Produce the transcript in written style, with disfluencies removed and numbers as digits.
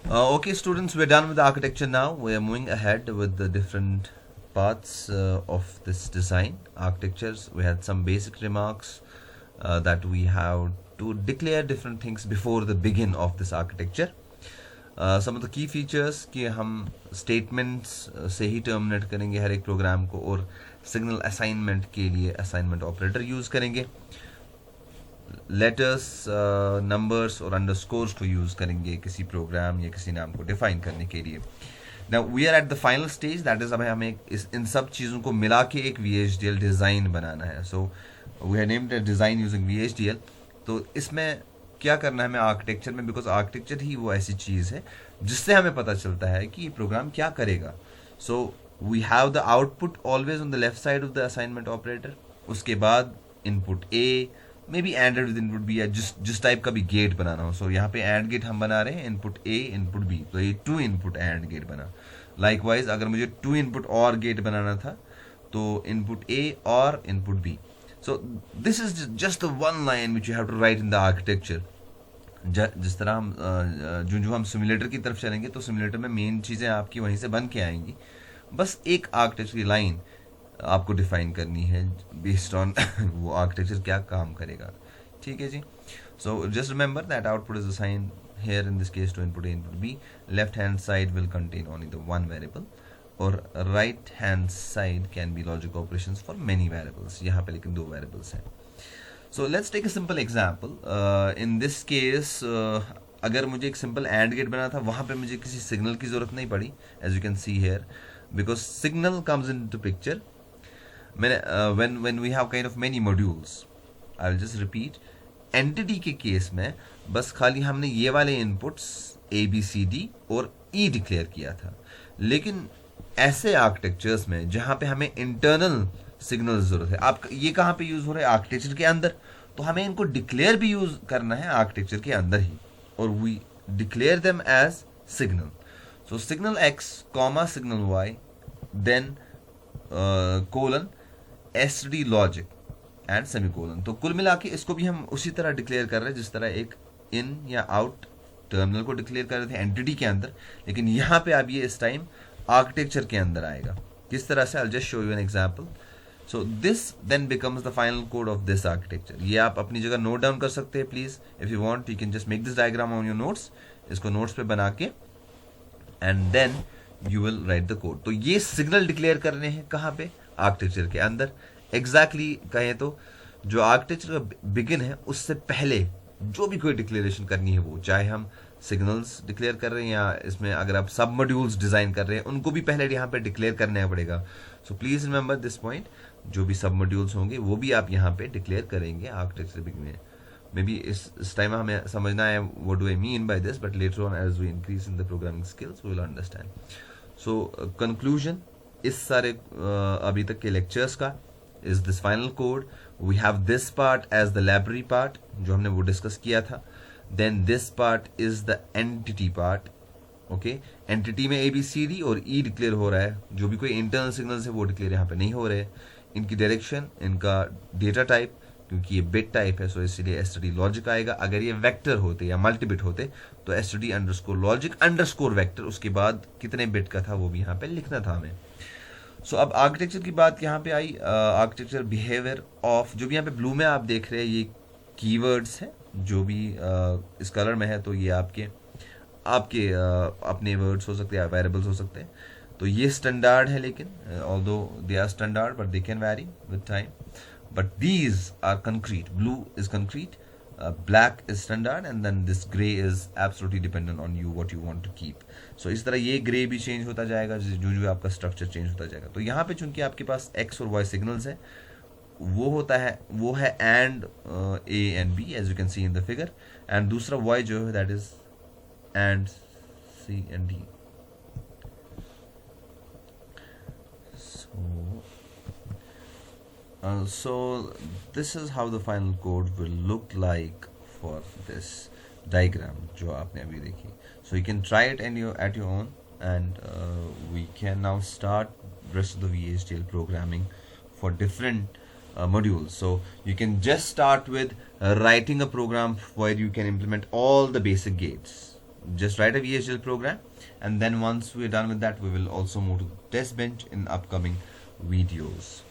Okay, students, we're done with the architecture now. We are moving ahead with the different parts of this design. Architectures, we had some basic remarks that we have to declare different things before the begin of this architecture. Some of the key features कि हम statements से ही terminate करेंगे हर एक programme को, और signal assignment के लिए assignment operator use करेंगे. लेटर्स, नंबर्स और अंडरस्कोर्स को यूज़ करेंगे किसी प्रोग्राम या किसी नाम को डिफाइन करने के लिए. Now we are at the final stage, that is अब हमें इन सब चीज़ों को मिला के एक VHDL डिज़ाइन बनाना है. So we have named design using VHDL. तो इसमें क्या करना है हमें आर्किटेक्चर में, बिकॉज आर्किटेक्चर ही वो ऐसी चीज़ है जिससे हमें पता चलता है कि ये प्रोग्राम क्या करेगा. So we have the output always on the left side of the assignment operator. उसके बाद input A, may be ended with input B, या जिस टाइप का भी गेट बनाना हो. सो यहाँ पे एंड गेट हम बना रहे हैं, इनपुट ए इनपुट बी, तो ये 2 इनपुट एंड गेट बना. लाइकवाइज अगर मुझे 2 इनपुट और गेट बनाना था तो इनपुट ए और input B. So this is just the one line which you have to write in the architecture. जिस तरह हम जो हम सिमुलेटर की तरफ चलेंगे तो सिमुलेटर में मेन चीज़ें आपकी वहीं से बन के आएंगी. बस एक आर्किटेक्चर की लाइन आपको डिफाइन करनी है बेस्ड ऑन वो आर्किटेक्चर क्या काम करेगा. ठीक है जी. So just remember that output is assign here in this case to input A input B. Left hand side will contain only the one variable, और right hand side can be logic operations for many variables. यहाँ पे लेकिन 2 variables हैं. So let's take a simple example. In this case अगर मुझे एक simple and gate बना था, वहाँ पे मुझे किसी सिग्नल की जरूरत नहीं पड़ी, as you can see here, because signal comes into picture when we have kind of many modules. I will just repeat. Entity के केस में बस खाली हमने ये वाले इनपुट्स ABCD और E डिक्लेयर किया था. लेकिन ऐसे आर्किटेक्चर्स में जहाँ पे हमें इंटरनल सिग्नल जरूरत है, आप ये कहाँ पे यूज हो रहे हैं, आर्किटेक्चर के अंदर, तो हमें इनको डिक्लेयर भी यूज करना है आर्किटेक्चर के अंदर ही, और we declare them as signal. So signal X comma signal Y then colon STD logic and semicolon. तो कुल मिला के इसको भी हम उसी तरह डिक्लेयर कर रहे हैं जिस तरह एक इन या आउट टर्मिनल को डिक्लेयर कर रहे थे एंटिटी के अंदर. लेकिन यहाँ पे अब ये इस टाइम आर्किटेक्चर के अंदर आएगा. किस तरह से, I will just show you an example. So this then becomes the final code of this architecture. ये आप अपनी जगह नोट डाउन कर सकते हैं please. If you want you can just make this diagram on your notes. इसको notes पे बना के and then you will write the code. तो ये सिग्नल डिक्लेयर करने हैं कहाँ पे, आर्किटेक्चर के अंदर. एग्जैक्टली कहें तो जो आर्किटेक्चर का बिगिन है उससे पहले जो भी कोई डिक्लेरेशन करनी है, वो चाहे हम सिग्नल्स डिक्लेयर कर रहे हैं या इसमें अगर आप सब मॉड्यूल्स डिजाइन कर रहे हैं उनको भी पहले यहाँ पे डिक्लेयर करना पड़ेगा. So please remember this point. जो भी सब मॉड्यूल्स होंगे वो भी आप यहाँ पे डिक्लेयर करेंगे आर्किटेक्चर बिगिन में. मे बी इस टाइम हमें समझना है what do I mean by this, but later on as we increase in the programming skills we will understand. So conclusion इस सारे अभी तक के लेक्चर्स का is this final code. We have this part as the library part जो हमने वो discuss किया था. Then this part is the entity part. Okay, entity में ABCD और E डिक्लेयर हो रहा है. जो भी कोई इंटरनल सिग्नल्स है वो डिक्लेयर यहाँ पे नहीं हो रहे. इनकी डायरेक्शन, इनका डेटा टाइप, क्योंकि ये बिट टाइप है सो इसलिए STD लॉजिक आएगा. अगर ये वेक्टर होते या मल्टीबिट होते तो STD underscore logic underscore vector, उसके बाद कितने बिट का था वो भी यहाँ पे लिखना था हमें. सो अब आर्किटेक्चर की बात यहाँ पे आई. आर्किटेक्चर बिहेवियर ऑफ, जो भी यहाँ पे ब्लू में आप देख रहे हैं ये कीवर्ड्स हैं जो भी इस कलर में है, तो ये आपके अपने वर्ड्स हो सकते हैं, वेरिएबल्स हो सकते हैं. तो ये स्टैंडर्ड है, लेकिन although they are standard but they can vary with time. But these are concrete. Blue is concrete, black is standard, and then this gray is absolutely dependent on you what you want to keep. So इस तरह ये grey भी change होता जाएगा जो जो आपका structure change होता जाएगा. तो यहाँ पे चूंकि आपके पास x और y सिग्नल्स है, वो है and a and b as you can see in the figure, and दूसरा y जो है that is and c and d. So this is how the final code will look like for this diagram जो आपने अभी देखी. So you can try it at your own, and we can now start rest of the VHDL programming for different modules. So you can just start with writing a program where you can implement all the basic gates. just write a VHDL program, and then once we're done with that, we will also move to test bench in upcoming videos.